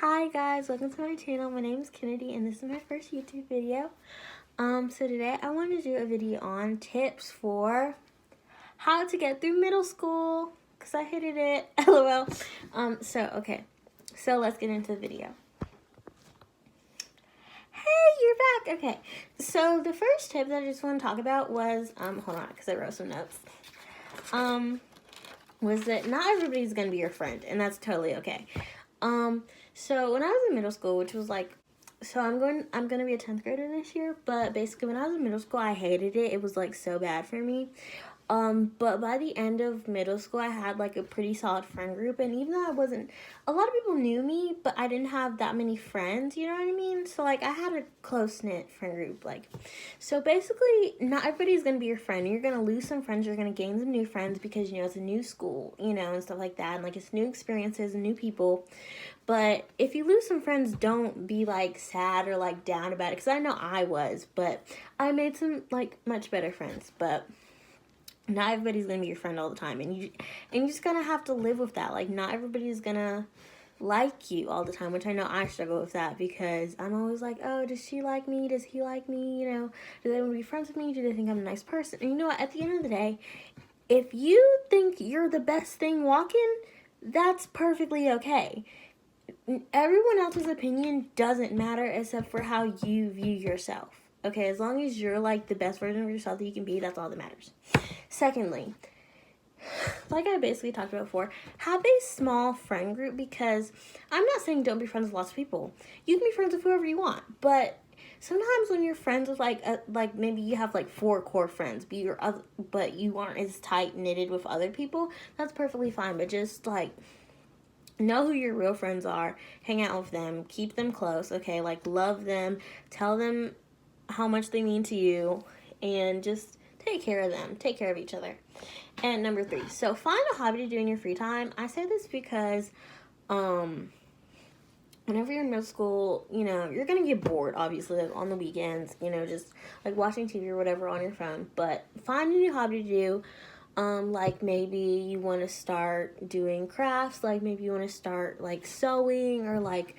Hi guys, welcome to my channel. My name is Kennedy and this is my first YouTube video. So today I want to do a video on tips for how to get through middle school because I hated it. LOL. So let's get into the video. Hey, you're back. Okay. So the first tip that I just want to talk about was hold on because I wrote some notes. Was that not everybody's gonna be your friend, and that's totally okay. So when I was in middle school, which was like, so I'm gonna be a 10th grader this year, but basically when I was in middle school, I hated it. It was like so bad for me. But by the end of middle school, I had like a pretty solid friend group, and even though a lot of people knew me, but I didn't have that many friends, you know what I mean? So like I had a close-knit friend group, so basically not everybody's gonna be your friend. You're gonna lose some friends, you're gonna gain some new friends because, it's a new school, and stuff like that, and like it's new experiences and new people. But if you lose some friends, don't be like sad or like down about it, because I know I was, but I made some like much better friends, but not everybody's gonna be your friend all the time, and you just gonna have to live with that. Like not everybody's gonna like you all the time, which I know I struggle with that because I'm always like, oh, does she like me? Does he like me? Do they want to be friends with me? Do they think I'm a nice person? And you know what? At the end of the day, if you think you're the best thing walking, that's perfectly okay. Everyone else's opinion doesn't matter except for how you view yourself. Okay, as long as you're like the best version of yourself that you can be, that's all that matters. Secondly, like I basically talked about before, have a small friend group, because I'm not saying don't be friends with lots of people. You can be friends with whoever you want, but sometimes when you're friends with like maybe you have like 4 core friends, but you aren't as tight knitted with other people, that's perfectly fine. But just like know who your real friends are, hang out with them, keep them close, okay? Like love them, tell them how much they mean to you, and just take care of them, take care of each other. And number 3, so find a hobby to do in your free time. I say this because whenever you're in middle school, you're gonna get bored, obviously, like on the weekends, just like watching TV or whatever on your phone. But find a new hobby to do. Like maybe you want to start doing crafts, like maybe you want to start like sewing or like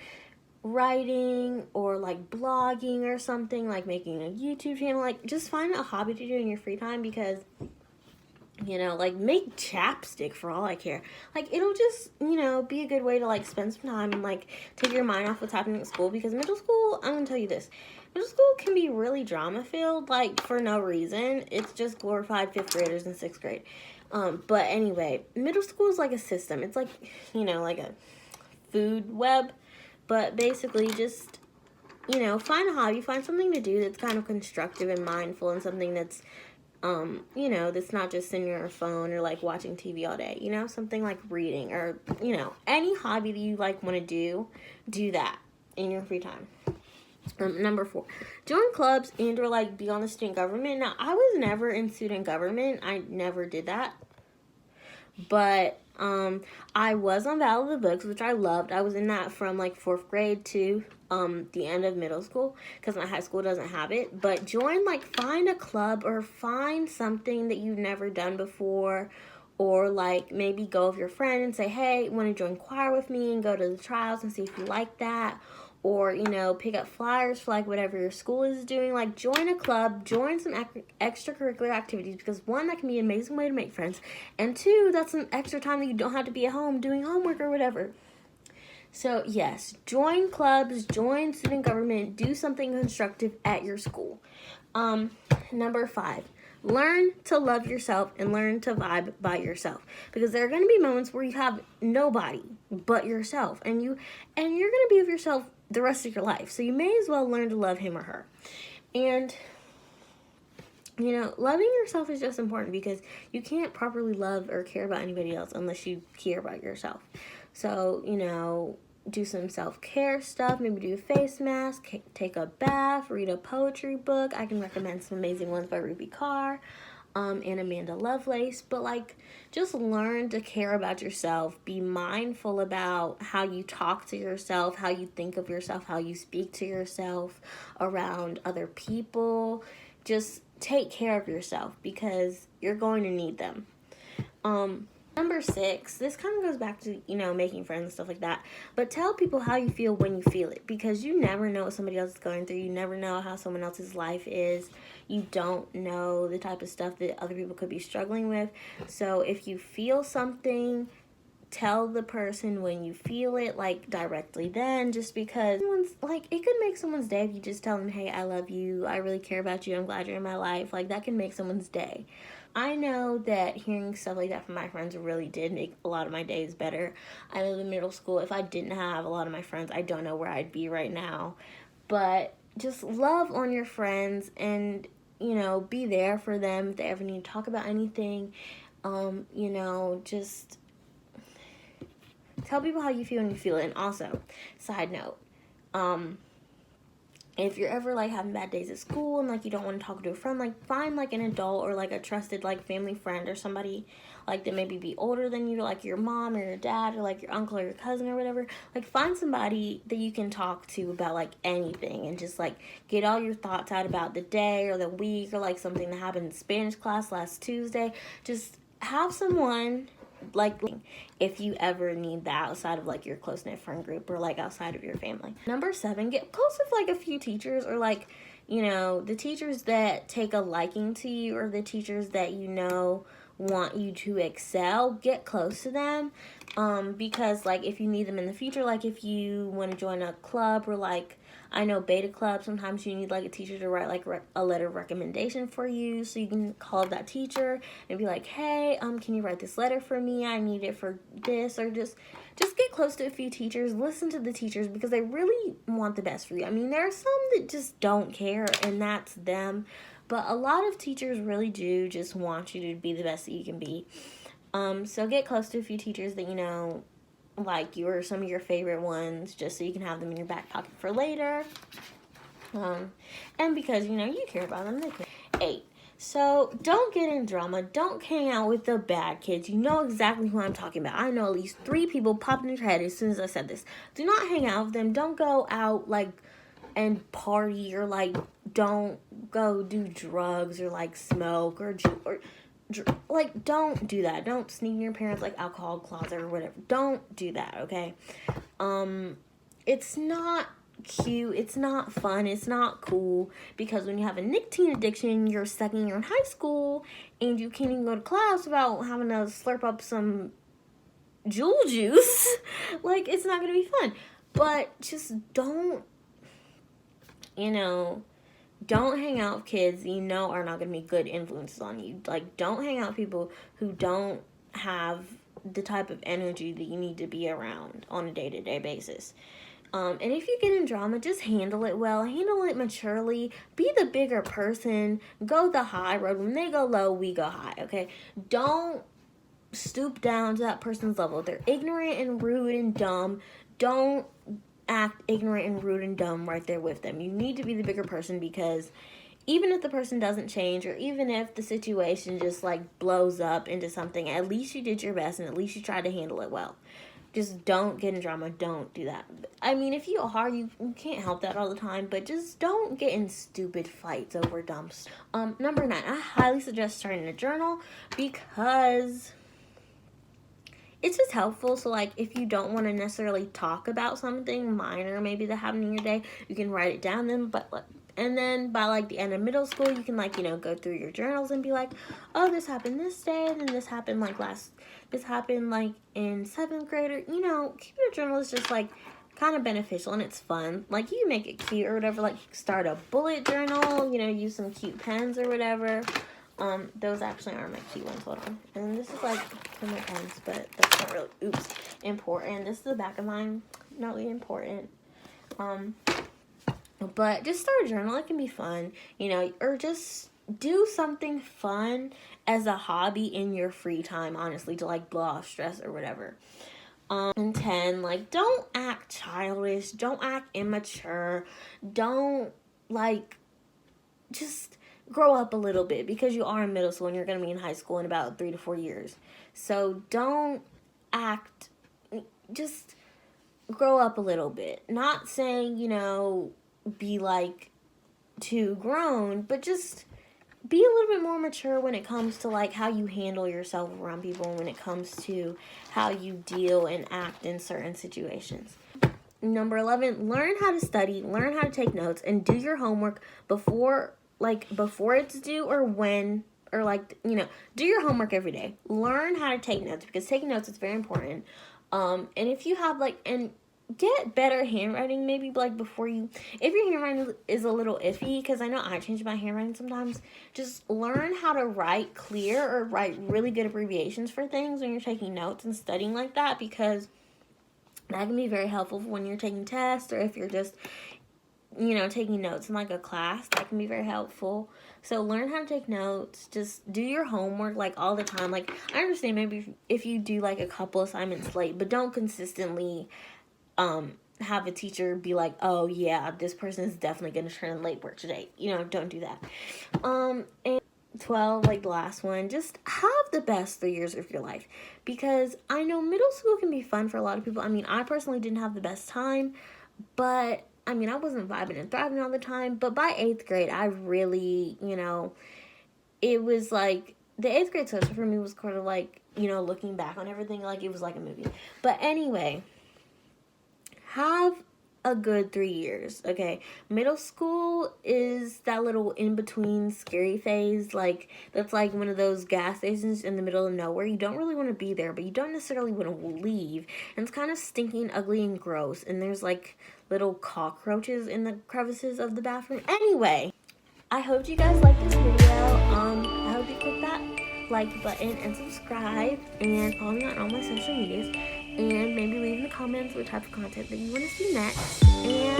writing or like blogging or something, like making a YouTube channel. Like just find a hobby to do in your free time, because like make chapstick for all I care. Like it'll just, be a good way to like spend some time and like take your mind off what's happening at school, because middle school, I'm gonna tell you this, middle school can be really drama filled, like for no reason. It's just glorified 5th graders in 6th grade. But anyway, middle school is like a system. It's like, like a food web, but basically just, find a hobby, find something to do that's kind of constructive and mindful, and something that's that's not just sitting on your phone or like watching TV all day, something like reading or, any hobby that you like want to do that in your free time. Number 4, join clubs and or like be on the student government. Now, I was never in student government. I never did that. But I was on Battle of the Books, which I loved. I was in that from like 4th grade to the end of middle school, because my high school doesn't have it. But find a club or find something that you've never done before, or like maybe go with your friend and say, hey, want to join choir with me, and go to the trials and see if you like that. Or, pick up flyers for like whatever your school is doing. Like join a club, join some extracurricular activities, because 1, that can be an amazing way to make friends, and 2, that's some extra time that you don't have to be at home doing homework or whatever. So yes, join clubs, join student government, do something constructive at your school. Number 5, learn to love yourself and learn to vibe by yourself, because there are going to be moments where you have nobody but yourself, and you're going to be with yourself the rest of your life. So you may as well learn to love him or her. And loving yourself is just important, because you can't properly love or care about anybody else unless you care about yourself. So, do some self-care stuff, maybe do a face mask, take a bath, read a poetry book. I can recommend some amazing ones by Ruby Carr and Amanda Lovelace. But just learn to care about yourself. Be mindful about how you talk to yourself, how you think of yourself, how you speak to yourself around other people. Just take care of yourself, because you're going to need them. Number 6, this kind of goes back to, making friends and stuff like that. But tell people how you feel when you feel it, because you never know what somebody else is going through. You never know how someone else's life is. You don't know the type of stuff that other people could be struggling with. So if you feel something, tell the person when you feel it, like directly then, just because it could make someone's day if you just tell them, hey, I love you, I really care about you, I'm glad you're in my life. Like, that can make someone's day. I know that hearing stuff like that from my friends really did make a lot of my days better. I know in middle school, if I didn't have a lot of my friends, I don't know where I'd be right now. But just love on your friends and, be there for them if they ever need to talk about anything. Just tell people how you feel when you feel it. And also, side note, if you're ever having bad days at school and you don't want to talk to a friend, find an adult or a trusted family friend or somebody that maybe be older than you, like your mom or your dad or your uncle or your cousin or whatever. Find somebody that you can talk to about anything and just get all your thoughts out about the day or the week or something that happened in Spanish class last Tuesday. Just have someone if you ever need that outside of your close-knit friend group or outside of your family. Number 7, get close with a few teachers or the teachers that take a liking to you or the teachers that want you to excel. Get close to them because if you need them in the future, if you want to join a club or I know beta club, sometimes you need a teacher to write a letter of recommendation for you, so you can call that teacher and be like, hey, can you write this letter for me? I need it for this. Or just get close to a few teachers. Listen to the teachers because they really want the best for you. I mean, there are some that just don't care, and that's them. But a lot of teachers really do just want you to be the best that you can be. So get close to a few teachers that you or some of your favorite ones, just so you can have them in your back pocket for later. And because, you care about them. 8. So don't get in drama. Don't hang out with the bad kids. You know exactly who I'm talking about. I know at least 3 people popped in your head as soon as I said this. Do not hang out with them. Don't go out, and party or, don't go do drugs or, smoke or don't do that. Don't sneak in your parents' alcohol closet or whatever. Don't do that, okay? It's not cute. It's not fun. It's not cool because when you have a nicotine addiction, you're second year in high school and you can't even go to class without having to slurp up some Jewel juice. It's not gonna be fun. But just don't hang out with kids are not going to be good influences on you. Don't hang out with people who don't have the type of energy that you need to be around on a day-to-day basis. And if you get in drama, just handle it well. Handle it maturely. Be the bigger person. Go the high road. When they go low, we go high, okay? Don't stoop down to that person's level. If they're ignorant and rude and dumb, don't act ignorant and rude and dumb right there with them. You need to be the bigger person because even if the person doesn't change or even if the situation just blows up into something, at least you did your best and at least you tried to handle it well. Just don't get in drama. Don't do that. I mean, if you are, you can't help that all the time, but just don't get in stupid fights over dumb stuff. Number 9, I highly suggest starting a journal because it's just helpful. So if you don't want to necessarily talk about something minor maybe that happened in your day, you can write it down then. And then by the end of middle school, you can go through your journals and be like, oh, this happened this day, and then this happened this happened in 7th grade. Or keeping a journal is just kind of beneficial and it's fun. You can make it cute or whatever. Start a bullet journal. Use some cute pens or whatever. Those actually aren't my cute ones. Hold on. And this is for my pens, but that's not really important. This is the back of mine. Not really important. But just start a journal. It can be fun, or just do something fun as a hobby in your free time, honestly, to blow off stress or whatever. And 10, don't act childish. Don't act immature. Don't just grow up a little bit because you are in middle school and you're going to be in high school in about 3 to 4 years. So don't act, just grow up a little bit. Not saying, be too grown, but just be a little bit more mature when it comes to like how you handle yourself around people, and when it comes to how you deal and act in certain situations. Number 11, learn how to study, learn how to take notes, and do your homework before it's due, or when, or like, do your homework every day. Learn how to take notes, because taking notes is very important. And if you have and get better handwriting, maybe like before if your handwriting is a little iffy, because I know I change my handwriting sometimes, just learn how to write clear or write really good abbreviations for things when you're taking notes and studying like that, because that can be very helpful when you're taking tests, or if you're just, taking notes in like a class. That can be very helpful. So learn how to take notes. Just do your homework like all the time. Like, I understand maybe if you do like a couple assignments late, but don't consistently have a teacher be like, oh yeah, this person is definitely going to turn in late work today. Don't do that. And 12, like the last one, just have the best 3 years of your life, because I know middle school can be fun for a lot of people. I mean, I personally didn't have the best time, but I mean, I wasn't vibing and thriving all the time, but by 8th grade, I really, it was like, the 8th grade semester for me was kind of like, looking back on everything, like it was like a movie. But anyway, have a good 3 years, okay? Middle school is that little in-between scary phase, like, that's like one of those gas stations in the middle of nowhere. You don't really want to be there, but you don't necessarily want to leave, and it's kind of stinking, ugly, and gross, and there's, like, little cockroaches in the crevices of the bathroom. Anyway, I hope you guys liked this video. I hope you click that like button and subscribe, and follow me on all my social medias, and maybe leave in the comments what type of content that you want to see next. And